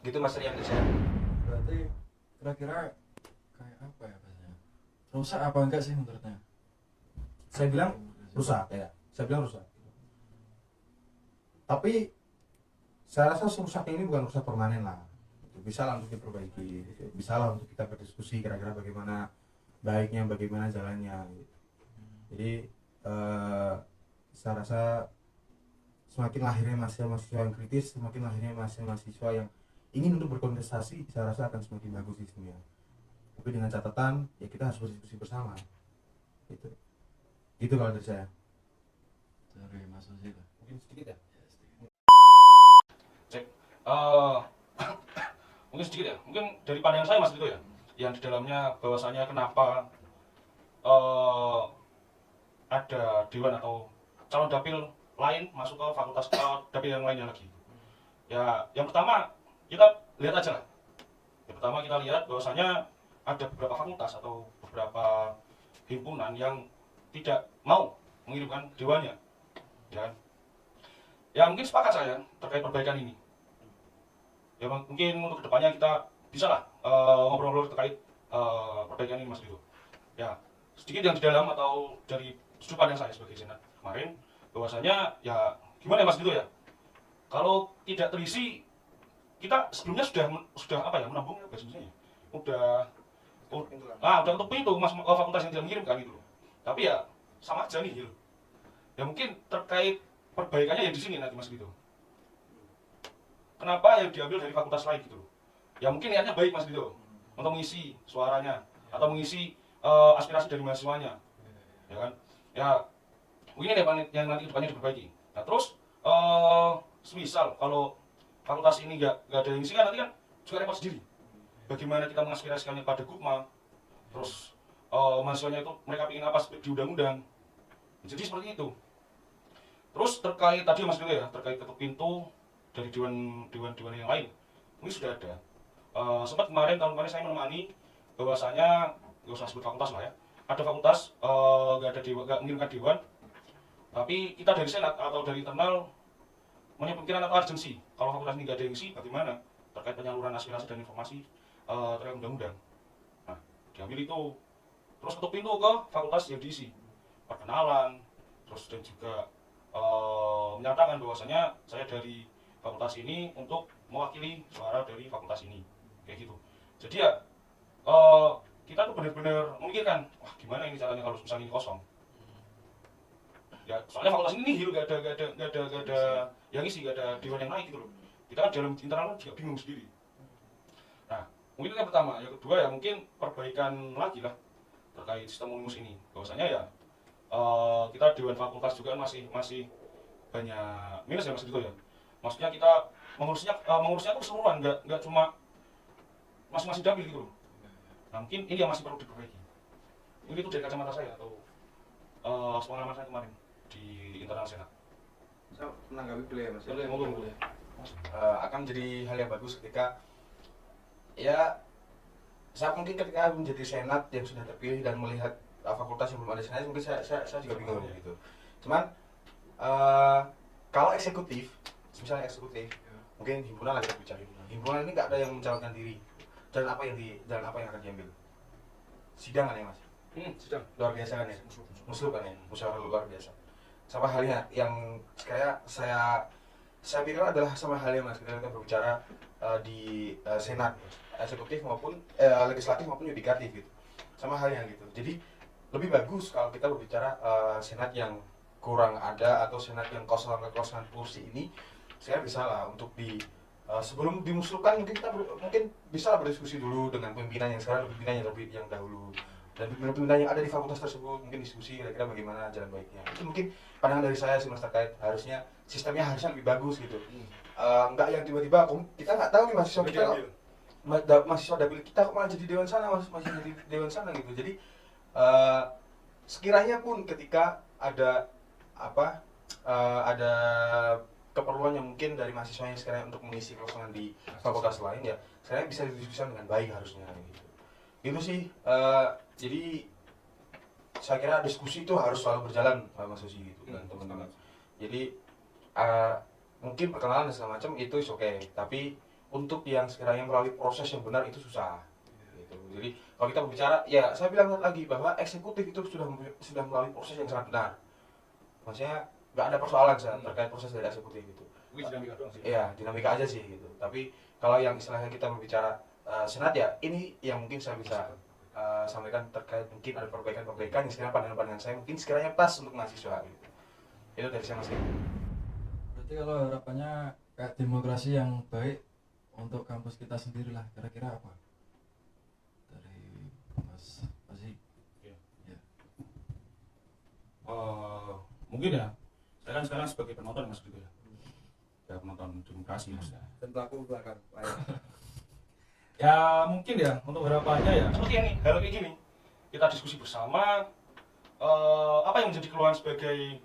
Gitu Mas Rian dari saya. Berarti kira-kira kayak apa ya bahasanya? Rusak apa enggak sih menurutnya? Saya bilang rusak ya. Saya bilang rusak. Tapi saya rasa rusaknya ini bukan rusak permanen lah. Bisa lah untuk diperbaiki, bisa lah untuk kita berdiskusi kira-kira bagaimana baiknya, bagaimana jalannya. Jadi saya rasa semakin lahirnya mahasiswa yang kritis, semakin lahirnya mahasiswa yang ingin untuk berkontestasi, saya rasa akan semakin bagus sistemnya. Tapi dengan catatan ya kita harus berdiskusi bersama. Gitu kalau dari saya. Dari Mas Uzi lah. Mungkin sedikit ya. Cek. Mungkin sedikit ya. Mungkin dari pandangan saya Mas itu ya. Yang di dalamnya bahwasanya kenapa ada dewan atau calon dapil lain masuk ke fakultas dapil yang lainnya lagi. Ya, yang pertama kita lihat aja lah. Yang pertama kita lihat bahwasanya ada beberapa fakultas atau beberapa himpunan yang tidak mau mengirimkan dewannya. Ya mungkin sepakat saya terkait perbaikan ini. Ya mungkin untuk kedepannya kita bisa lah ngobrol-ngobrol terkait perbaikan ini Mas Dito. Ya sedikit yang di dalam atau dari sudut pandang saya sebagai senat kemarin bahwasanya ya gimana ya Mas Dito ya, kalau tidak terisi kita sebelumnya sudah apa ya menabung ya bahasanya udah ketuk pintu mas fakultas yang tidak mengirimkan gitu loh. Tapi ya sama aja nih gitu. Ya mungkin terkait perbaikannya ya di sini nanti Mas Dito. Kenapa yang diambil dari fakultas lain gitu loh? Ya mungkin niatnya baik Mas Dito untuk mengisi suaranya atau mengisi aspirasi dari mahasiswanya, ya kan? Ya mungkin yang nanti kedepannya diperbaiki. Nah terus semisal kalau fakultas ini nggak ada yang isi kan nanti kan juga repot sendiri. Bagaimana kita mengaspirasikannya pada Gukma, terus mahasiswanya itu mereka ingin apa di undang-undang. Jadi seperti itu. Terus terkait tadi Mas Dito ya, terkait ketuk pintu dari dewan yang lain, ini sudah ada. Sempat tahun kemarin saya menemani bahwasanya nggak usah sebut fakultas lah ya, ada fakultas nggak mengirimkan dewan, tapi kita dari senat atau dari internal menyebutkan atau urgensi kalau fakultas ini nggak ada yang isi bagaimana terkait penyaluran aspirasi dan informasi terkait undang-undang. Nah diambil itu, terus ketuk pintu ke fakultas yang diisi, perkenalan, terus dan juga menyatakan bahwasanya saya dari fakultas ini untuk mewakili suara dari fakultas ini, kayak gitu. Jadi ya kita tuh benar-benar memikirkan, wah gimana ini caranya kalau misalnya ini kosong. Ya soalnya fakultas ini nihil, gak ada yang isi, gak ada dewan yang naik gitu loh. Kita kan dalam internal juga bingung sendiri. Nah mungkin yang pertama, yang kedua ya mungkin perbaikan lagi lah terkait sistem unimus ini, bahwasanya ya kita dewan fakultas juga masih banyak minus ya Mas Dito ya. Maksudnya kita mengurusnya tuh keseluruhan, nggak cuma masing-masing dapil gitu loh. Nah mungkin ini yang masih perlu diperbaiki. Ini tuh dari kacamata saya atau pengalaman saya kemarin di internal senat. Saya menanggapi dulu ya Mas. Monggo. Akan jadi hal yang bagus ketika ya saya mungkin ketika menjadi senat yang sudah terpilih dan melihat fakultas yang belum ada senat, mungkin saya juga bingung gitu. Cuman kalau eksekutif, misalnya eksekutif, mungkin himpunan lagi berbicara himpunan ini nggak ada yang mencalonkan diri. Jalan apa yang akan diambil? Sidang kan ya Mas? Sidang. Luar biasa kan ya? Musyawarah kan ya? Musyawarah luar biasa. Sama halnya yang kayak saya pikir adalah sama halnya Mas, ketika kita berbicara di senat, eksekutif maupun legislatif maupun yudikatif gitu. Sama halnya gitu. Jadi lebih bagus kalau kita berbicara senat yang kurang ada atau senat yang kekosongan kursi ini, saya bisa lah untuk sebelum dimusuhkan mungkin kita mungkin bisa berdiskusi dulu dengan pimpinan yang sekarang, pimpinan yang lebih yang dahulu, dan pimpinan yang ada di fakultas tersebut, mungkin diskusi kira-kira bagaimana jalan baiknya. Itu mungkin pandangan dari saya sih Mas, terkait harusnya sistemnya harusnya lebih bagus gitu. Enggak yang tiba-tiba kita nggak tahu nih mahasiswa kita mahasiswa dapil kita kok malah jadi dewan sana, masih jadi dewan sana gitu. Jadi sekiranya pun ketika ada ada keperluan yang mungkin dari mahasiswa yang sekarang untuk mengisi kekosongan di fakultas lain, ya saya bisa didiskusikan dengan baik harusnya gitu. Itu sih, jadi saya kira diskusi itu harus selalu berjalan Mas Susi gitu dan teman-teman. Jadi mungkin perkenalan dan segala macam itu oke, tapi untuk yang sekiranya melalui proses yang benar itu susah gitu. Jadi kalau kita berbicara, ya saya bilang lagi bahwa eksekutif itu sudah melalui proses yang sangat benar. Maksudnya nggak ada persoalan terkait proses dari eksekutif itu. Dinamika doang sih. Iya, dinamika aja sih gitu. Tapi kalau yang istilahnya kita berbicara senat, ya ini yang mungkin saya bisa sampaikan terkait mungkin ada perbaikan-perbaikan yang sekiranya pandangan-pandangan saya mungkin sekiranya pas untuk mahasiswa gitu. Itu dari saya Mas. Berarti kalau harapannya kayak demokrasi yang baik untuk kampus kita sendiri lah, kira-kira apa dari Mas Aziz? Mungkin ya, saya kan sekarang sebagai penonton Mas juga ya, penonton demokrasi Mas ya. Dan pelaku belakang layar. Ya mungkin ya untuk harapannya ya seperti ini, hal kayak gini kita diskusi bersama, apa yang menjadi keluhan sebagai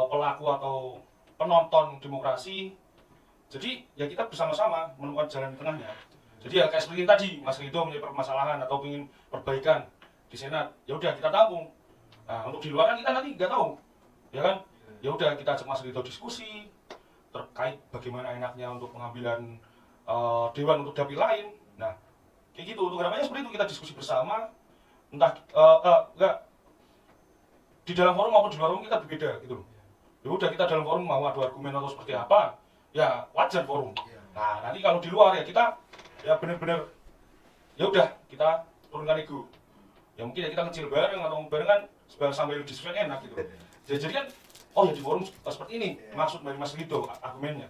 pelaku atau penonton demokrasi. Jadi ya kita bersama-sama menemukan jalan tengahnya. Jadi ya kayak seperti tadi Mas Rido punya permasalahan atau ingin perbaikan di Senat, ya udah kita tampung. Nah untuk di luar kan kita nanti nggak tahu, ya kan? Ya udah kita ajak Mas Rido diskusi terkait bagaimana enaknya untuk pengambilan dewan untuk dapil lain. Nah kayak gitu, untuk harapannya seperti itu, kita diskusi bersama, entah enggak di dalam forum maupun di luar forum kita berbeda gitu loh. Ya udah kita dalam forum mau adu argumen atau seperti apa, ya wajar forum. Nah nanti kalau di luar ya kita ya benar-benar ya udah kita turunkan ego. Ya mungkin ya kita kecil bareng atau bareng kan sambil diskusi enak gitu. Jadi kan oh ya di forum seperti ini maksud dari Mas Rido argumennya.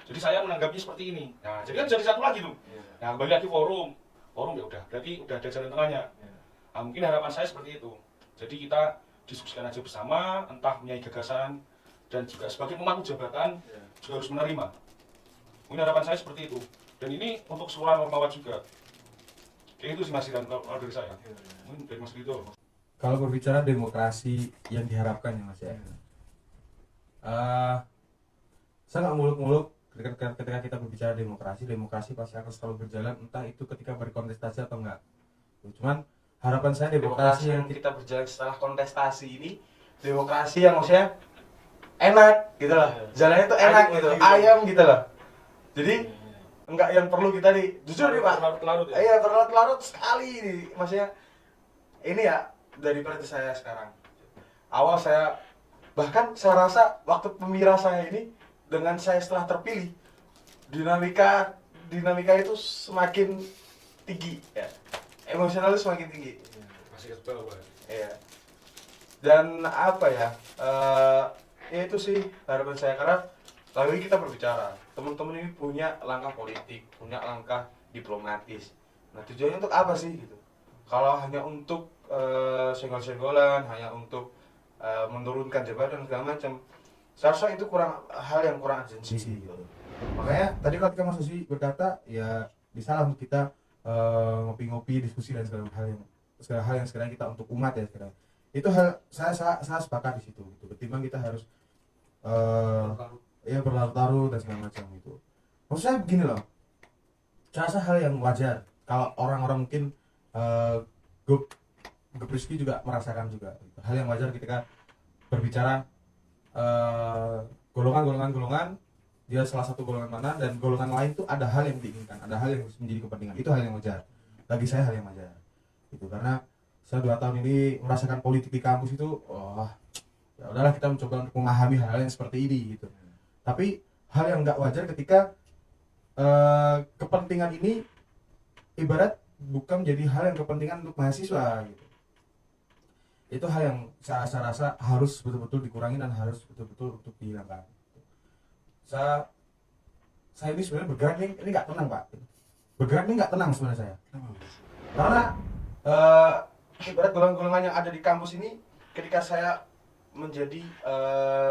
Jadi saya menanggapinya seperti ini. Nah jadi kan jadi satu lagi tuh. Nah kembali lagi forum ya udah berarti udah ada jalan tengahnya. Nah mungkin harapan saya seperti itu. Jadi kita diskusikan aja bersama, entah punya gagasan dan juga sebagai pemangku jabatan juga harus menerima. Mungkin harapan saya seperti itu. Dan ini untuk seluruh Ormawa juga. Kayak itu sih Mas Rido kalau dari saya. Mungkin dari Mas Rido. Kalau berbicara demokrasi yang diharapkan ya Mas ya, saya nggak muluk-muluk ketika kita berbicara demokrasi pasti akan selalu berjalan, entah itu ketika berkontestasi atau enggak. Cuman harapan saya demokrasi yang kita berjalan setelah kontestasi ini, demokrasi yang maksudnya enak gitu lah, jalannya tuh enak gitu, ayam gitu lah. Jadi enggak yang perlu kita jujur nih Pak, Larut-larut ya? iya berlarut-larut sekali nih, maksudnya ini ya dari perhati saya sekarang. Awal saya, bahkan saya rasa waktu pemira saya ini dengan saya setelah terpilih, dinamika itu semakin tinggi ya, emosional itu semakin tinggi. Masih kesel Pak. Iya. Dan apa ya, ya itu sih harapan saya, karena lagi kita berbicara, teman-teman ini punya langkah politik, punya langkah diplomatis. Nah tujuannya untuk apa sih gitu? Kalau hanya untuk senggol-senggolan, hanya untuk menurunkan jabatan segala macam, saya rasa itu hal yang kurang urgensi gitu. Makanya tadi ketika Mas Susi berkata ya bisa lah untuk kita ngopi-ngopi, diskusi dan segala hal yang sekarang kita untuk umat ya sekarang. Itu hal saya sepakat di situ gitu. Ketimbang kita harus ya berlarut-larut dan segala macam gitu. Maksud saya begini loh. Saya rasa hal yang wajar kalau orang-orang mungkin grup Rizky juga merasakan juga gitu. Hal yang wajar ketika berbicara golongan dia salah satu golongan mana dan golongan lain tuh ada hal yang diinginkan, ada hal yang menjadi kepentingan. Itu hal yang wajar. Bagi saya hal yang wajar. Itu karena saya 2 tahun ini merasakan politik di kampus itu, ya udahlah kita mencoba untuk memahami hal yang seperti ini gitu. Tapi hal yang nggak wajar ketika kepentingan ini ibarat bukan menjadi hal yang kepentingan untuk mahasiswa gitu. Itu hal yang saya rasa harus betul-betul dikurangi dan harus betul-betul untuk dihilangkan. Saya ini sebenarnya bergerak ini nggak tenang Pak. Bergerak ini nggak tenang sebenarnya saya. Karena ibarat golongan-golongan yang ada di kampus ini, ketika saya menjadi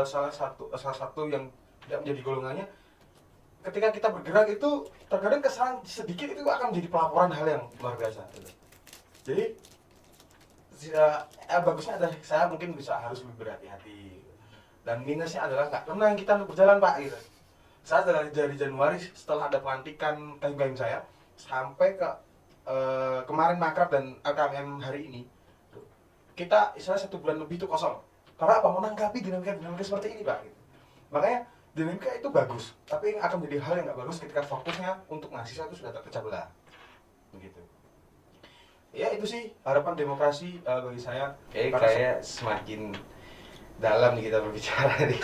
salah satu yang tidak menjadi golongannya, ketika kita bergerak itu terkadang kesalahan sedikit itu akan menjadi pelaporan hal yang luar biasa. Jadi bagusnya adalah saya mungkin harus lebih berhati-hati, dan minusnya adalah nggak tenang kita untuk berjalan Pak gitu. Saya dari Januari setelah ada pelantikan kahim saya sampai ke kemarin makrab dan LKMM hari ini, kita istilah 1 bulan lebih itu kosong. Karena apa? Menanggapi dinamika seperti ini Pak gitu. Makanya dinamika itu bagus, tapi akan menjadi hal yang nggak bagus ketika fokusnya untuk mahasiswa itu sudah terpecah belah begitu. Ya itu sih harapan demokrasi bagi saya. Kayak semakin dalam nih kita berbicara nih.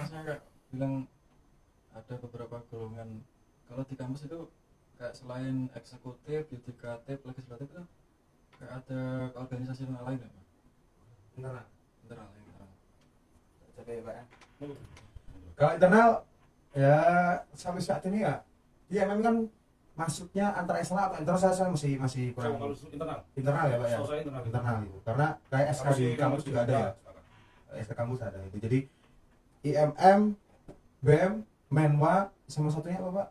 Saya kayak bilang ada beberapa golongan kalau di kampus itu kayak selain eksekutif, yudikatif, legislatif itu kayak ada organisasi lain ya Pak? Internal. Internal. Coba ya Pak ya. Kalau internal ya sampai saat ini ya memang kan masuknya antara eksternal atau internal saya masih kurang Kalau internal ya Pak ya. Kalau saya internal. Internal itu. Karena kayak SK di kampus juga ada ya. SK kampus ada itu. Jadi IMM, BEM, Menwa sama satunya apa Pak?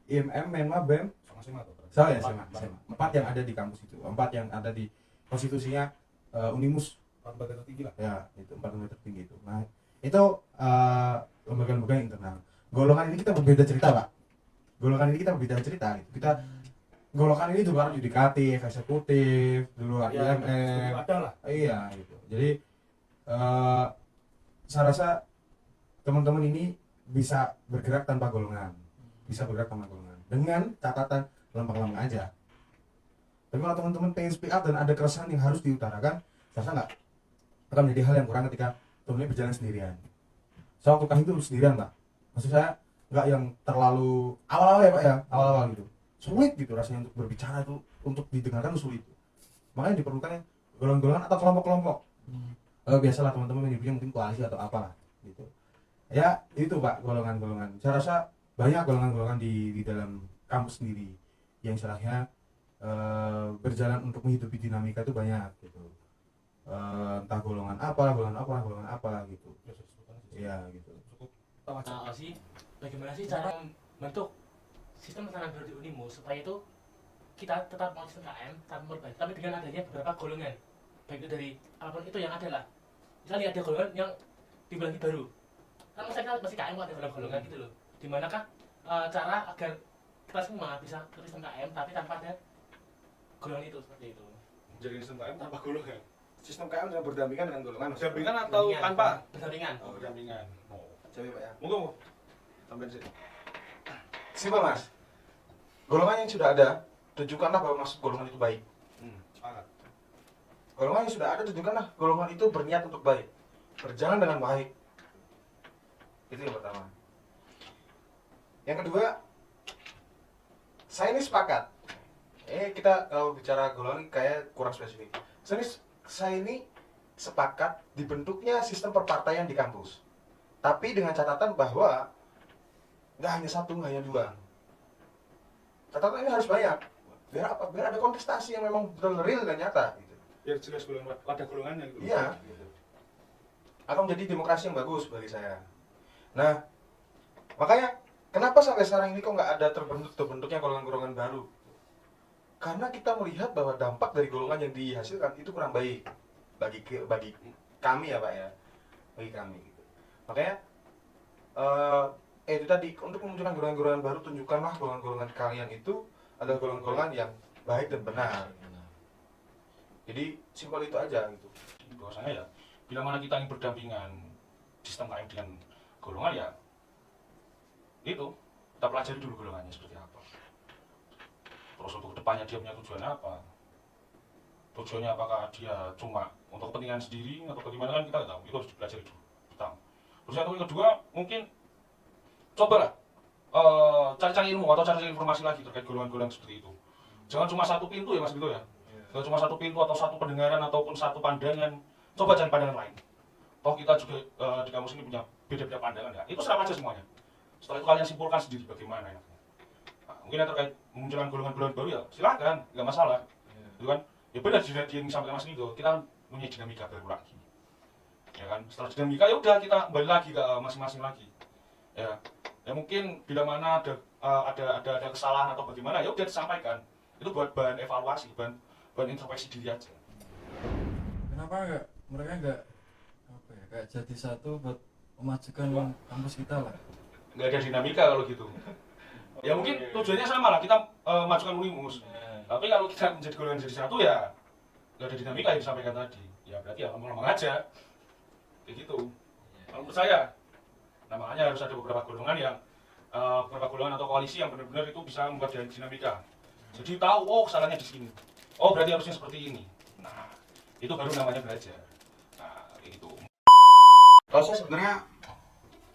IMM, Menwa, BEM, Sama-sama tuh. saya 4 yang ada di kampus itu. 4 yang ada di konstitusinya Unimus. 4 lembaga tertinggi lah. Ya, itu 4 lembaga tertinggi itu. Nah, itu lembaga-lembaga internal. Golongan ini kita berbeda cerita, Pak. Golongan ini kita berbeda cerita gitu. Kita golongan ini di luar yudikatif, eksekutif, di luar IMM. Ada lah. Iya, gitu. Jadi saya rasa teman-teman ini bisa bergerak tanpa golongan. Bisa bergerak tanpa golongan. Dengan catatan lempeng-lempeng aja. Tapi kalau teman-teman pengen speak up dan ada keresahan yang harus diutarakan, saya rasa nggak akan menjadi hal yang kurang ketika teman-teman berjalan sendirian. Saya waktu itu sendirian Pak. Maksud saya nggak yang terlalu awal-awal ya Pak ya, awal-awal gitu. Sulit gitu rasanya untuk berbicara itu, untuk didengarkan itu sulit. Makanya diperlukan yang golongan-golongan atau kelompok-kelompok. Biasalah teman-teman menyebutnya mungkin koalisi atau apalah gitu. Ya itu Pak golongan-golongan. Saya rasa banyak golongan-golongan di dalam kampus sendiri yang istilahnya berjalan untuk menghidupi dinamika itu banyak gitu. Entah golongan apa gitu. Iya gitu. Sih bagaimana sih cara membentuk sistem tatanan baru di Unimus supaya itu kita tetap mau sistem KM tanpa berubah, tapi dengan adanya beberapa golongan, baik itu dari apapun itu yang ada lah. Misalnya ada golongan yang dibilang baru, kan masih KM ada golongan gitu loh. Dimanakah cara agar kita semua bisa ke sistem KM tapi tanpa ada golongan itu seperti itu? Jadi sistem KM tanpa golongan. Sistem KM dengan berdampingan dengan golongan. Berdampingan atau tanpa? Berdampingan. Oh, berdampingan. Oh. Coba Pak ya. Monggo. Tambahin sih. Simpel Mas. Golongan yang sudah ada, tunjukkanlah bahwa maksud golongan itu baik. Sepakat. Golongan yang sudah ada, tunjukkanlah golongan itu berniat untuk baik, berjalan dengan baik. Itu yang pertama. Yang kedua, saya ini sepakat. Kita kalau bicara golongan kayak kurang spesifik. Saya ini sepakat dibentuknya sistem perpartaian di kampus. Tapi dengan catatan bahwa nggak hanya satu, nggak hanya dua. Catatan ini harus banyak. Biar apa? Biar ada kontestasi yang memang betul real dan nyata. Gitu. Biar jelas golongan, ada golongannya gitu. Iya. Gitu. Akan menjadi demokrasi yang bagus bagi saya. Nah, makanya kenapa sampai sekarang ini kok nggak ada terbentuknya golongan-golongan baru? Karena kita melihat bahwa dampak dari golongan yang dihasilkan itu kurang baik bagi kami ya Pak ya, bagi kami. Gitu. Makanya itu tadi untuk memunculkan golongan-golongan baru, tunjukkanlah golongan-golongan kalian itu adalah golongan-golongan yang baik dan benar. Jadi simpel itu aja gitu. Bahwasanya ya, bila mana kita ingin berdampingan sistem KM dengan golongan ya, itu kita pelajari dulu golongannya seperti apa. Terus untuk kedepannya dia punya tujuan apa? Tujuannya apakah dia cuma untuk kepentingan sendiri atau bagaimana kan kita nggak tahu. Itu harus dipelajari dulu. Pertama. Terus yang kedua mungkin cobalah cari-cari ilmu atau cari informasi lagi terkait golongan-golongan seperti itu. Jangan cuma satu pintu ya Mas gitu ya. Jangan cuma satu pintu atau satu pendengaran ataupun satu pandangan. Coba cari pandangan lain. Toh kita juga di kampus ini punya beda-beda pandangan ya. Itu sama aja semuanya. Setelah itu kalian simpulkan sendiri bagaimana enaknya. Nah, mungkin yang terkait memunculkan golongan-golongan baru ya silakan, nggak masalah. Gitu kan? Ya benar yang disampaikan Mas Niko, kita punya dinamika baru lagi. Ya kan? Setelah dinamika ya udah kita kembali lagi ke masing-masing lagi. Ya mungkin bila mana ada kesalahan atau bagaimana ya udah disampaikan. Itu buat bahan evaluasi, bahan introspeksi diri aja. Kenapa mereka enggak apa ya, kayak jadi satu buat memajukan kampus kita lah. Nggak ada dinamika kalau gitu. Ya mungkin tujuannya sama lah, kita majukan Unimus. Tapi kalau kita menjadi golongan jadi satu ya nggak ada dinamika yang disampaikan tadi. Ya berarti ya ngomong-ngomong aja. Kayak gitu. Kalau menurut saya, nah makanya harus ada beberapa golongan atau koalisi yang benar-benar itu bisa membuat dinamika. Jadi tahu, oh kesalahannya di sini. Oh berarti harusnya seperti ini. Nah, itu baru namanya belajar. Nah, kayak gitu. Kalau saya sebenarnya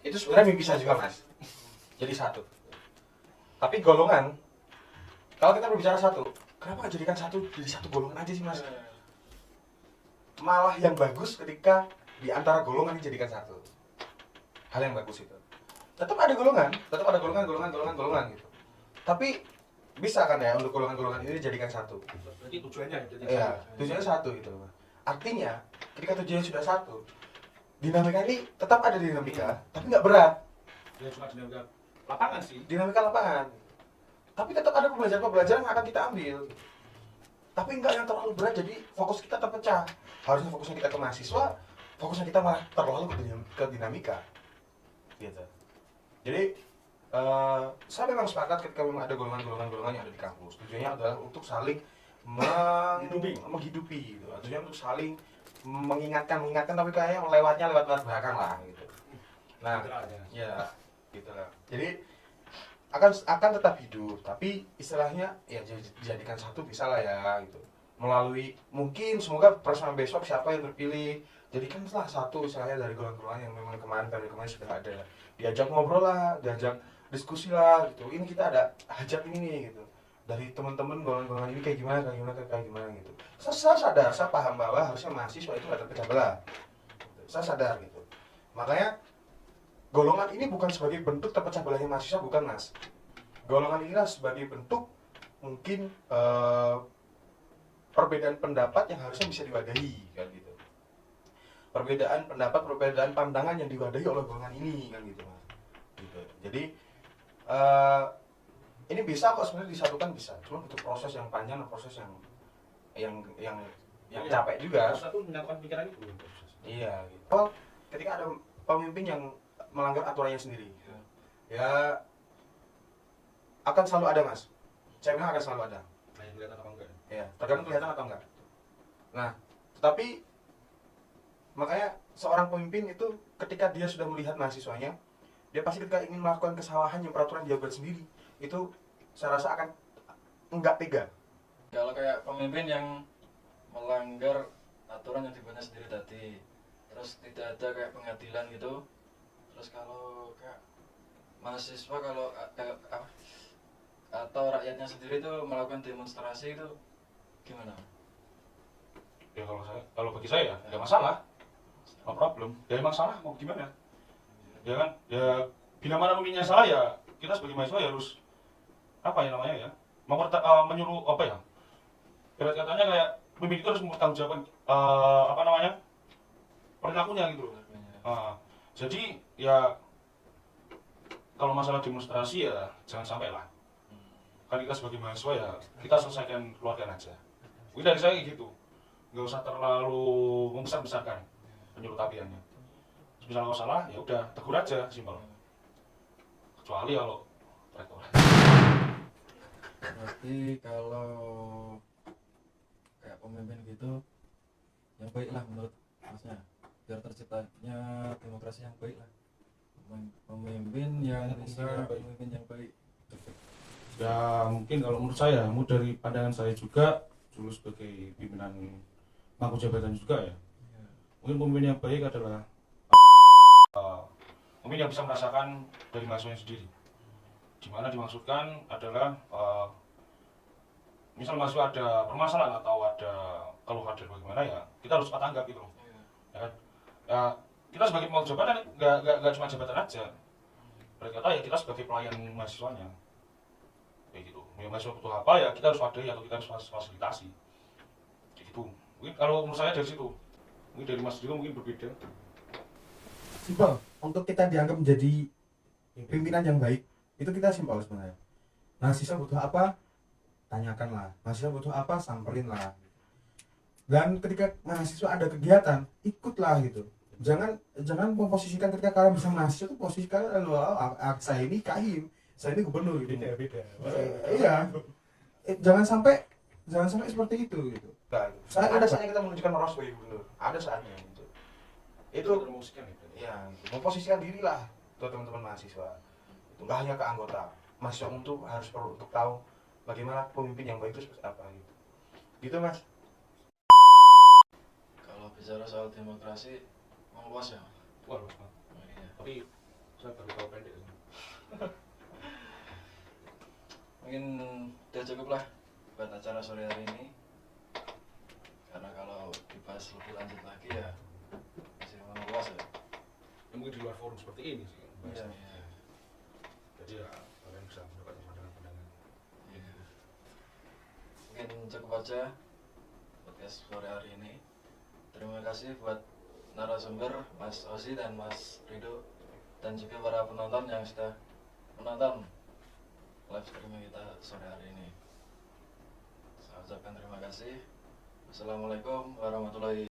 itu sebenarnya mimpi saya juga Mas. Jadi satu. Tapi golongan, kalau kita berbicara satu, kenapa nggak jadikan satu jadi satu golongan aja sih Mas? Malah yang bagus ketika di antara golongan dijadikan satu. Hal yang bagus itu. Tetap ada golongan gitu. Tapi bisa kan ya untuk golongan-golongan ini dijadikan satu. Berarti tujuannya jadi Iya, tujuannya satu gitu loh. Artinya, ketika tujuannya sudah satu, dinamika ini tetap ada dinamika, tapi nggak berat. Ya cuma dinamika lapangan sih. Dinamika lapangan. Tapi tetap ada pembelajaran-pembelajaran yang akan kita ambil. Tapi nggak yang terlalu berat, jadi fokus kita terpecah. Harusnya fokusnya kita ke mahasiswa, fokusnya kita malah terlalu ke dinamika. Gitu. Jadi, saya memang sepakat ketika memang ada golongan-golongan yang ada di kampus. Tujuannya adalah untuk saling menghidupi gitu. Tujuannya untuk saling mengingatkan tapi kayaknya lewat belakang lah gitu. Nah, ya gitu lah. Jadi akan tetap hidup, tapi istilahnya ya dijadikan satu bisa lah ya gitu. Melalui mungkin semoga personal besok siapa yang terpilih jadikanlah satu istilahnya dari golongan-golongan yang memang kemarin sudah ada. Diajak ngobrol lah, diajak diskusi lah gitu. Ini kita ada hajat ini nih gitu. Dari teman-teman golongan-golongan ini kayak gimana gitu. Saya sadar, saya paham bahwa harusnya mahasiswa itu nggak terpecah belah. Saya sadar gitu. Makanya golongan ini bukan sebagai bentuk terpecah belahnya mahasiswa, bukan Mas. Golongan inilah sebagai bentuk mungkin perbedaan pendapat yang harusnya bisa diwadahi kan gitu. Perbedaan pendapat, perbedaan pandangan yang diwadahi oleh golongan ini kan gitu Mas. Gitu. Jadi ini bisa kok sebenarnya disatukan bisa, cuma butuh proses yang panjang dan proses yang capek juga. Satu menyatukan pikiran itu. Iya gitu. Oh, ketika ada pemimpin yang melanggar aturannya sendiri, ya akan selalu ada Mas. Saya bilang akan selalu ada. Nah, yang kelihatan apa enggak? Ya, tergantung kelihatan atau enggak. Nah, tetapi makanya seorang pemimpin itu ketika dia sudah melihat mahasiswanya, dia pasti ketika ingin melakukan kesalahan yang peraturan dia buat sendiri, itu saya rasa akan enggak tega. Kalau kayak pemimpin yang melanggar aturan yang dibuatnya sendiri tadi, terus tidak ada kayak pengadilan gitu, terus kalau kayak mahasiswa atau rakyatnya sendiri itu melakukan demonstrasi itu gimana? Ya kalau bagi saya nggak masalah, no problem. Ya emang salah mau gimana? Ya kan? Ya bila mana pemimpinnya salah ya kita sebagai mahasiswa ya harus apa ya namanya ya menyuruh apa ya? Berat katanya kayak pemimpin itu harus mempertanggungjawabkan apa namanya perilakunya gitu. Jadi ya kalau masalah demonstrasi ya jangan sampai lah. Kan kita sebagai mahasiswa ya kita selesaikan keluarga aja. Mungkin dari saya gitu, nggak usah terlalu membesar-besarkan penyuruh tapiannya. Misalnya kalau salah ya udah tegur aja simpel. Kecuali kalau rektor. Berarti kalau kayak pemimpin gitu yang baik lah menurut Masnya, biar terciptanya demokrasi yang baik lah. Pemimpin yang bisa pemimpin yang baik. Ya mungkin kalau menurut saya, dari pandangan saya juga dulu sebagai pimpinan mangku jabatan juga ya. Mungkin pemimpin yang baik adalah pemimpin yang bisa merasakan dari mahasiswanya sendiri. Dimana dimaksudkan adalah misal mahasiswa ada permasalahan atau ada keluhan dari bagaimana ya kita harus cepat tanggap gitu, Iya. ya kan? Ya, kita sebagai pemangku jabatan nggak cuma jabatan aja. Berarti kata ya kita sebagai pelayan mahasiswanya, kayak gitu. Ya, mahasiswa butuh apa ya kita harus wadai atau kita harus fasilitasi, kayak gitu. Mungkin kalau menurut saya dari situ, mungkin dari Mas Dio mungkin berbeda. Simpel. Untuk kita dianggap menjadi pimpinan yang baik, itu kita simpel sebenarnya. Mahasiswa butuh apa? Tanyakanlah. Mahasiswa butuh apa? Samperinlah. Dan ketika mahasiswa ada kegiatan, ikutlah gitu. Jangan memposisikan ketika kalian bisa mahasiswa itu posisikan saya ini kahim, saya ini gubernur gitu. Beda. Iya. Jangan sampai seperti itu gitu. Nah, ada saatnya kita menunjukkan orang sebagai gubernur. Ada saatnya gitu. Itu termusikkan ya. ya memposisikan diri lah untuk teman-teman mahasiswa. Itu nggak hanya ke anggota. Mahasiswa untuk harus perlu untuk tahu bagaimana pemimpin yang baik itu seperti apa gitu. Gitu Mas. Kalau bicara soal demokrasi luas ya. Wah, luas banget. Iya. Tapi saya baru tahu pendek. Mungkin udah cukup lah buat acara sore hari ini, karena kalau dibahas lebih lanjut lagi ya masih luas ya. Ya, mungkin di luar forum seperti ini sih. Iya. Jadi ya kalian bisa mendapatkan pandangan-pandangan. Iya. Mungkin cukup aja podcast sore hari ini. Terima kasih buat narasumber Mas Osi dan Mas Rido, dan juga para penonton yang sudah menonton live streaming kita sore hari ini. Saya ucapkan terima kasih. Assalamualaikum warahmatullahi